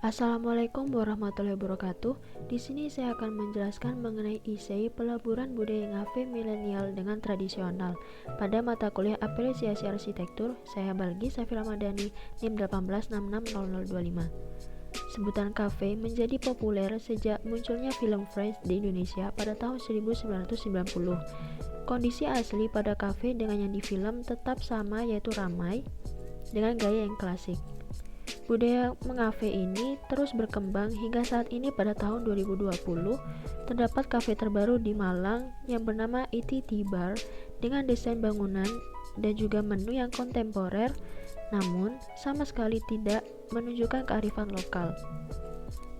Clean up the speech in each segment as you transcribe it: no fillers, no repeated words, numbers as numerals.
Assalamualaikum warahmatullahi wabarakatuh. Di sini saya akan menjelaskan mengenai isei peleburan budaya ngafe milenial dengan tradisional pada mata kuliah Apresiasi Arsitektur. Saya Balgi Safir Ramadhani, NIM 1866025. Sebutan kafe menjadi populer sejak munculnya film Friends di Indonesia pada tahun 1990. Kondisi asli pada kafe dengan yang di film tetap sama, yaitu ramai dengan gaya yang klasik. Budaya mengafe ini terus berkembang hingga saat ini. Pada tahun 2020 terdapat kafe terbaru di Malang yang bernama ETT Bar dengan desain bangunan dan juga menu yang kontemporer, namun sama sekali tidak menunjukkan kearifan lokal.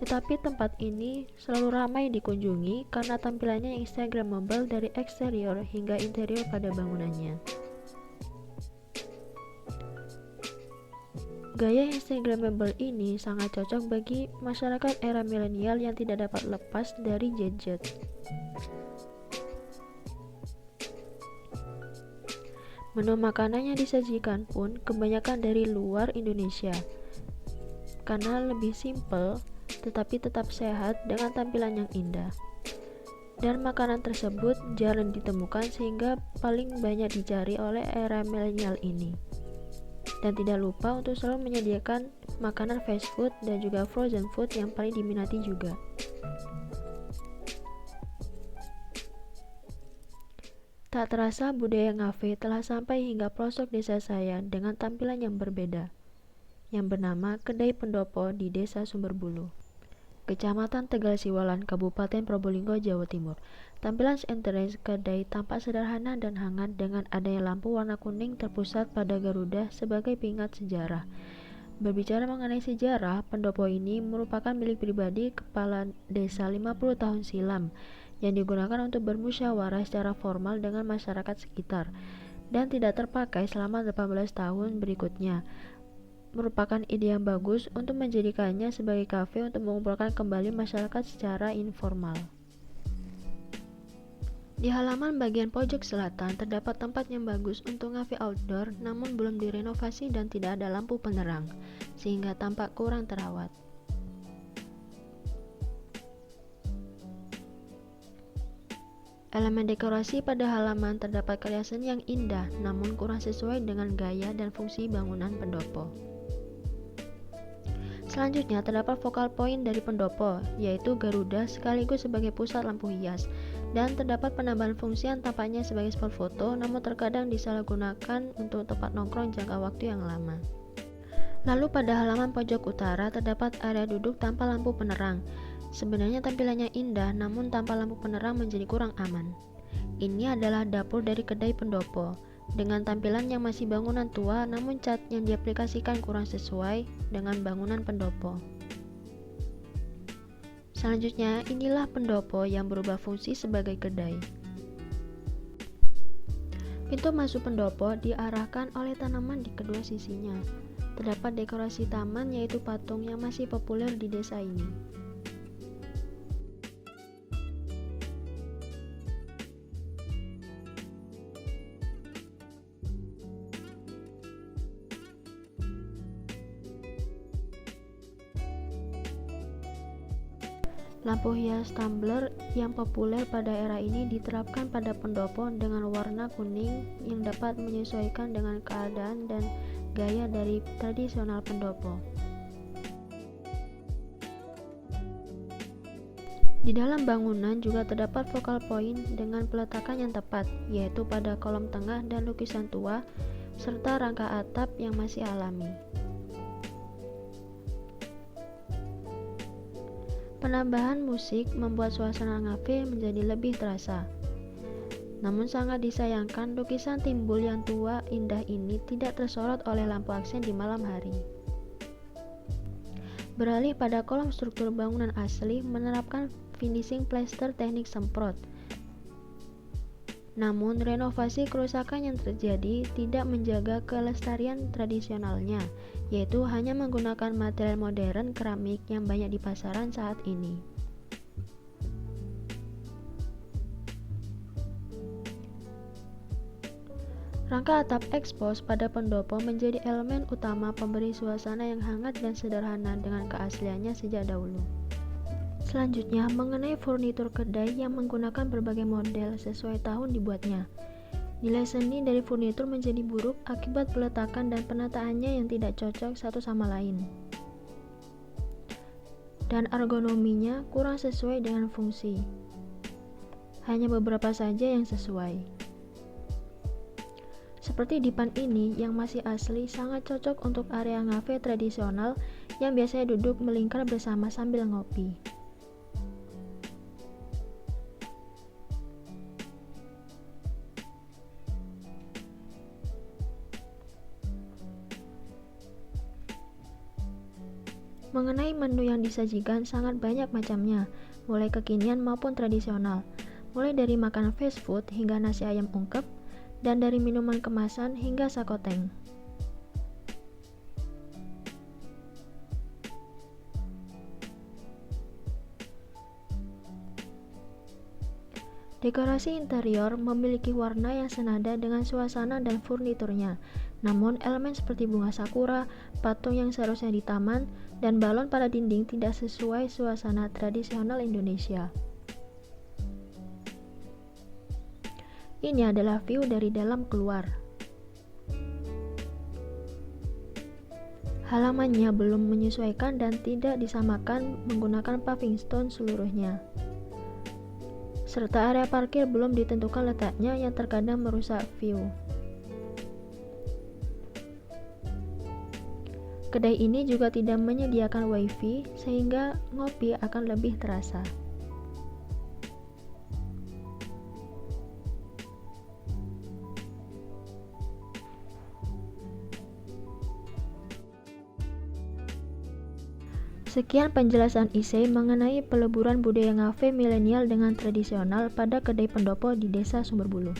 Tetapi tempat ini selalu ramai dikunjungi karena tampilannya yang instagramable dari eksterior hingga interior pada bangunannya. Gaya instagramable ini sangat cocok bagi masyarakat era milenial yang tidak dapat lepas dari gadget. Menu makanan yang disajikan pun kebanyakan dari luar Indonesia karena lebih simple tetapi tetap sehat dengan tampilan yang indah. Dan makanan tersebut jarang ditemukan sehingga paling banyak dicari oleh era milenial ini. Dan tidak lupa untuk selalu menyediakan makanan fast food dan juga frozen food yang paling diminati juga. Tak terasa budaya ngafe telah sampai hingga pelosok desa saya dengan tampilan yang berbeda, yang bernama Kedai Pendopo di Desa Sumberbulu, Kecamatan Tegal Siwalan, Kabupaten Probolinggo, Jawa Timur. Tampilan entrance kedai tampak sederhana dan hangat dengan adanya lampu warna kuning terpusat pada garuda sebagai pengingat sejarah. Berbicara mengenai sejarah, pendopo ini merupakan milik pribadi kepala desa 50 tahun silam yang digunakan untuk bermusyawarah secara formal dengan masyarakat sekitar dan tidak terpakai selama 18 tahun berikutnya. Merupakan ide yang bagus untuk menjadikannya sebagai kafe untuk mengumpulkan kembali masyarakat secara informal. Di halaman bagian pojok selatan terdapat tempat yang bagus untuk ngafe outdoor, namun belum direnovasi dan tidak ada lampu penerang, sehingga tampak kurang terawat. Elemen dekorasi pada halaman terdapat karya seni yang indah, namun kurang sesuai dengan gaya dan fungsi bangunan pendopo. Selanjutnya terdapat focal point dari pendopo, yaitu garuda sekaligus sebagai pusat lampu hias, dan terdapat penambahan fungsi yang tampaknya sebagai spot foto, namun terkadang disalahgunakan untuk tempat nongkrong jangka waktu yang lama. Lalu pada halaman pojok utara terdapat area duduk tanpa lampu penerang. Sebenarnya tampilannya indah, namun tanpa lampu penerang menjadi kurang aman. Ini adalah dapur dari kedai pendopo, dengan tampilan yang masih bangunan tua, namun cat yang diaplikasikan kurang sesuai dengan bangunan pendopo. Selanjutnya, inilah pendopo yang berubah fungsi sebagai kedai. Pintu masuk pendopo diarahkan oleh tanaman di kedua sisinya. Terdapat dekorasi taman, yaitu patung yang masih populer di desa ini. Lampu hias tumbler yang populer pada era ini diterapkan pada pendopo dengan warna kuning yang dapat menyesuaikan dengan keadaan dan gaya dari tradisional pendopo. Di dalam bangunan juga terdapat focal point dengan peletakan yang tepat, yaitu pada kolom tengah dan lukisan tua, serta rangka atap yang masih alami. Penambahan musik membuat suasana ngafe menjadi lebih terasa. Namun sangat disayangkan lukisan timbul yang tua indah ini tidak tersorot oleh lampu aksen di malam hari. Beralih pada kolom struktur bangunan asli menerapkan finishing plester teknik semprot. Namun renovasi kerusakan yang terjadi tidak menjaga kelestarian tradisionalnya, yaitu hanya menggunakan material modern keramik yang banyak di pasaran saat ini. Rangka atap ekspos pada pendopo menjadi elemen utama pemberi suasana yang hangat dan sederhana dengan keasliannya sejak dahulu. Selanjutnya, mengenai furnitur kedai yang menggunakan berbagai model sesuai tahun dibuatnya. Nilai seni dari furnitur menjadi buruk akibat peletakan dan penataannya yang tidak cocok satu sama lain. Dan ergonominya kurang sesuai dengan fungsi. Hanya beberapa saja yang sesuai. Seperti dipan ini yang masih asli sangat cocok untuk area ngafe tradisional yang biasanya duduk melingkar bersama sambil ngopi. Mengenai menu yang disajikan sangat banyak macamnya, mulai kekinian maupun tradisional, mulai dari makanan fast food hingga nasi ayam ungkep, dan dari minuman kemasan hingga sakoteng. Dekorasi interior memiliki warna yang senada dengan suasana dan furniturnya, namun elemen seperti bunga sakura, patung yang seharusnya di taman, dan balon pada dinding tidak sesuai suasana tradisional Indonesia. Ini adalah view dari dalam keluar. Halamannya belum menyesuaikan dan tidak disamakan menggunakan paving stone seluruhnya. Serta area parkir belum ditentukan letaknya yang terkadang merusak view. Kedai ini juga tidak menyediakan wifi sehingga ngopi akan lebih terasa. Sekian penjelasan Issei mengenai peleburan budaya ngafe milenial dengan tradisional pada kedai pendopo di Desa Sumberbulu.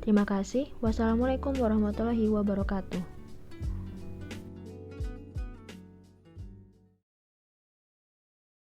Terima kasih. Wassalamualaikum warahmatullahi wabarakatuh.